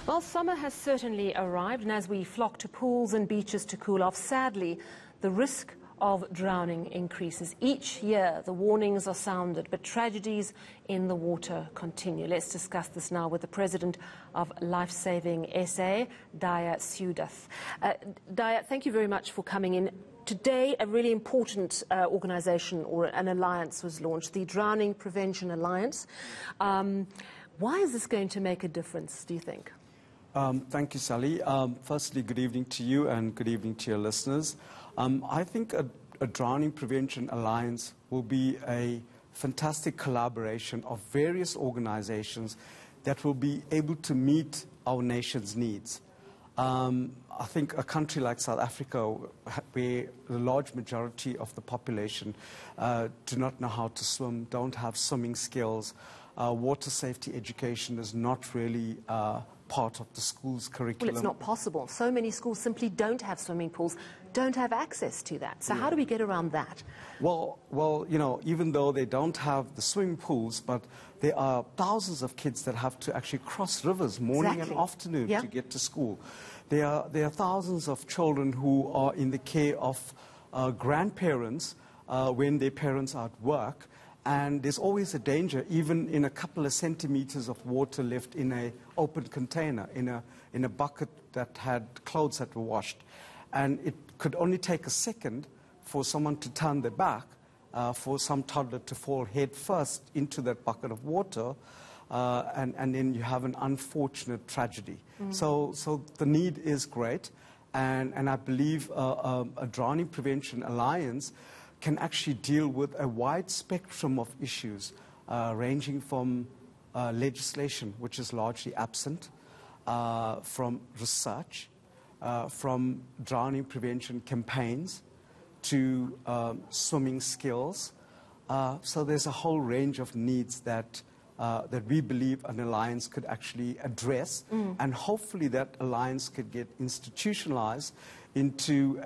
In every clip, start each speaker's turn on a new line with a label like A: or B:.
A: Well, summer has certainly arrived, and as we flock to pools and beaches to cool off, sadly, the risk of drowning increases. Each year, the warnings are sounded, but tragedies in the water continue. Let's discuss this now with the President of Life-Saving SA, Dhaya Sewduth. Dhaya, thank you very much for coming in. Today, a really important organisation or an alliance was launched, the Drowning Prevention Alliance. Why is this going to make a difference, do you think?
B: Thank you, Sally. Firstly, good evening to you and good evening to your listeners. I think a Drowning Prevention Alliance will be a fantastic collaboration of various organizations that will be able to meet our nation's needs. I think a country like South Africa, where the large majority of the population do not know how to swim, don't have swimming skills, water safety education is not really part of the school's curriculum.
A: Well, it's not possible. So many schools simply don't have swimming pools, don't have access to that. So how do we get around that?
B: Well, you know, even though they don't have the swimming pools, but there are thousands of kids that have to actually cross rivers morning and afternoon to get to school. There are thousands of children who are in the care of grandparents when their parents are at work. And there's always a danger, even in a couple of centimeters of water left in an open container, in a bucket that had clothes that were washed. And it could only take a second for someone to turn their back, for some toddler to fall head first into that bucket of water, and then you have an unfortunate tragedy. So the need is great, and I believe a Drowning Prevention Alliance can actually deal with a wide spectrum of issues, ranging from legislation, which is largely absent, from research, from drowning prevention campaigns, to swimming skills. So there's a whole range of needs that we believe an alliance could actually address, and hopefully that alliance could get institutionalized into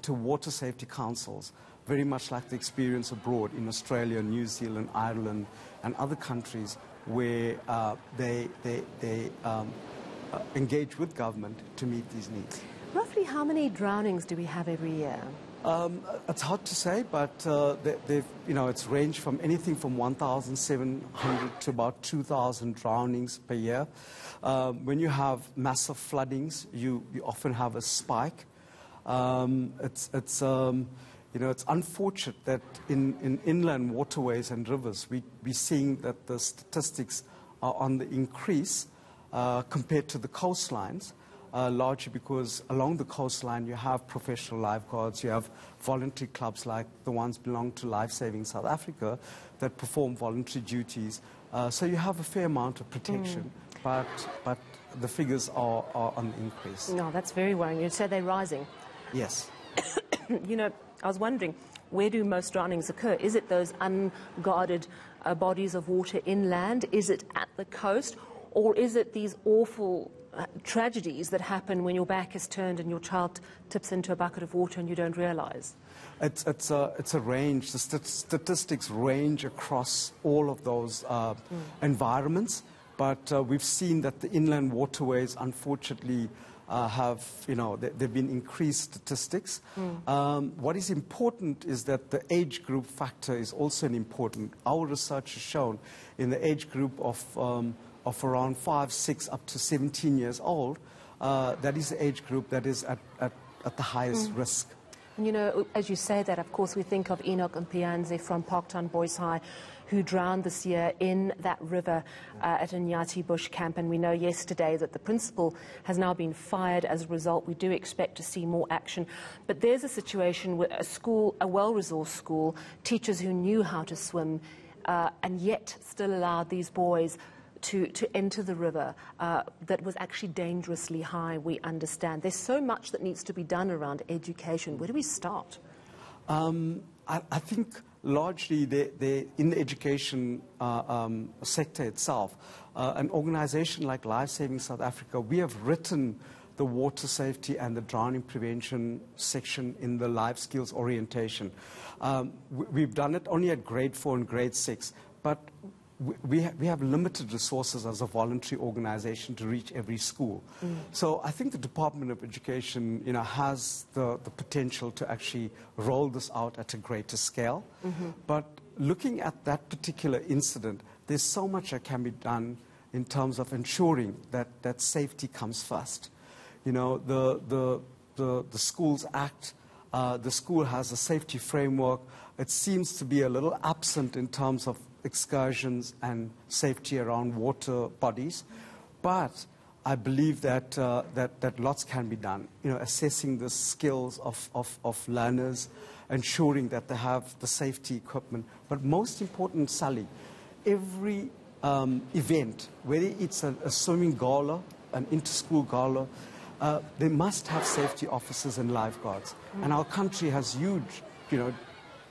B: water safety councils, very much like the experience abroad in Australia, New Zealand, Ireland, and other countries where they engage with government to meet these needs.
A: Roughly how many drownings do we have every year?
B: It's hard to say, but it's ranged from anything from 1,700 to about 2,000 drownings per year. When you have massive floodings, you often have a spike. It's unfortunate that in inland waterways and rivers, we're seeing that the statistics are on the increase compared to the coastlines. Largely because along the coastline you have professional lifeguards, you have voluntary clubs like the ones belong to Life-Saving South Africa that perform voluntary duties. So you have a fair amount of protection, but the figures are on the increase.
A: No, that's very worrying. You say they're rising.
B: Yes.
A: You know, I was wondering, where do most drownings occur? Is it those unguarded bodies of water inland? Is it at the coast? Or is it these awful tragedies that happen when your back is turned and your child tips into a bucket of water and you don't realize?
B: It's a range. The statistics range across all of those environments, but we've seen that the inland waterways, unfortunately, they've been increased statistics. What is important is that the age group factor is also an important. Our research has shown in the age group of around 5, 6, up to 17 years old, that is the age group that is at the highest risk.
A: You know, as you say that, of course, we think of Enoch and Pianze from Parktown Boys High, who drowned this year in that river at a Nyati Bush camp. And we know yesterday that the principal has now been fired as a result. We do expect to see more action. But there's a situation with a school, a well-resourced school, teachers who knew how to swim, and yet still allowed these boys to enter the river that was actually dangerously high, we understand. There's so much that needs to be done around education. Where do we start?
B: I think largely in the education sector itself, an organization like Life-Saving South Africa, we have written the water safety and the drowning prevention section in the life skills orientation. We've done it only at grade 4 and grade 6, but we have limited resources as a voluntary organization to reach every school. So I think the Department of Education, has the potential to actually roll this out at a greater scale. But looking at that particular incident, there's so much that can be done in terms of ensuring that safety comes first. The Schools Act, the school has a safety framework. It seems to be a little absent in terms of excursions and safety around water bodies. But I believe that, that lots can be done. Assessing the skills of learners, ensuring that they have the safety equipment. But most important, Sally, every event, whether it's a swimming gala, an inter-school gala, they must have safety officers and lifeguards. And our country has huge,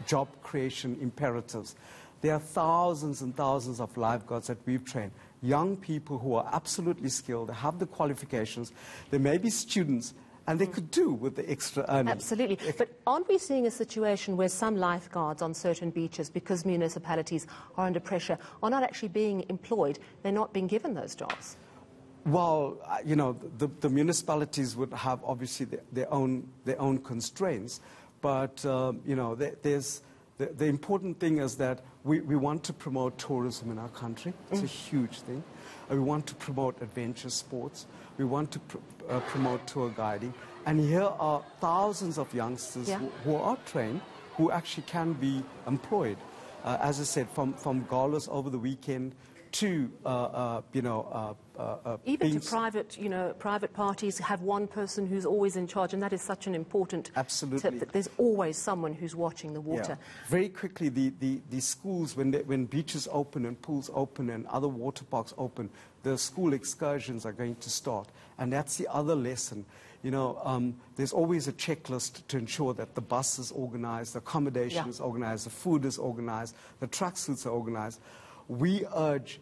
B: job creation imperatives. There are thousands and thousands of lifeguards that we've trained. Young people who are absolutely skilled, they have the qualifications. They may be students, and they could do with the extra earning.
A: Absolutely. But aren't we seeing a situation where some lifeguards on certain beaches, because municipalities are under pressure, are not actually being employed? They're not being given those jobs.
B: Well, the municipalities would have obviously their own constraints, but there's the important thing is that we want to promote tourism in our country. It's a huge thing. We want to promote adventure sports. We want to promote tour guiding. And here are thousands of youngsters who are trained, who actually can be employed. As I said, from galas over the weekend to,
A: even to private parties have one person who's always in charge, and that is such an important tip, that there's always someone who's watching the water.
B: Yeah. Very quickly, the schools, when beaches open and pools open and other water parks open, the school excursions are going to start. And that's the other lesson. There's always a checklist to ensure that the bus is organized, the accommodation is organized, the food is organized, the tracksuits are organized. We urge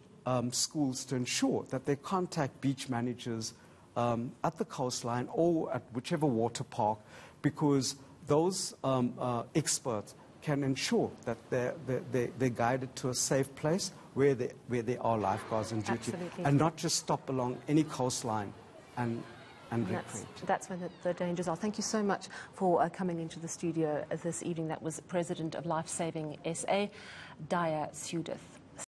B: schools to ensure that they contact beach managers at the coastline or at whichever water park, because those experts can ensure that they're guided to a safe place where there are lifeguards on duty.
A: Absolutely.
B: And not just stop along any coastline and recreate.
A: That's when the dangers are. Thank you so much for coming into the studio this evening. That was President of Life Saving SA, Dhaya Sewduth.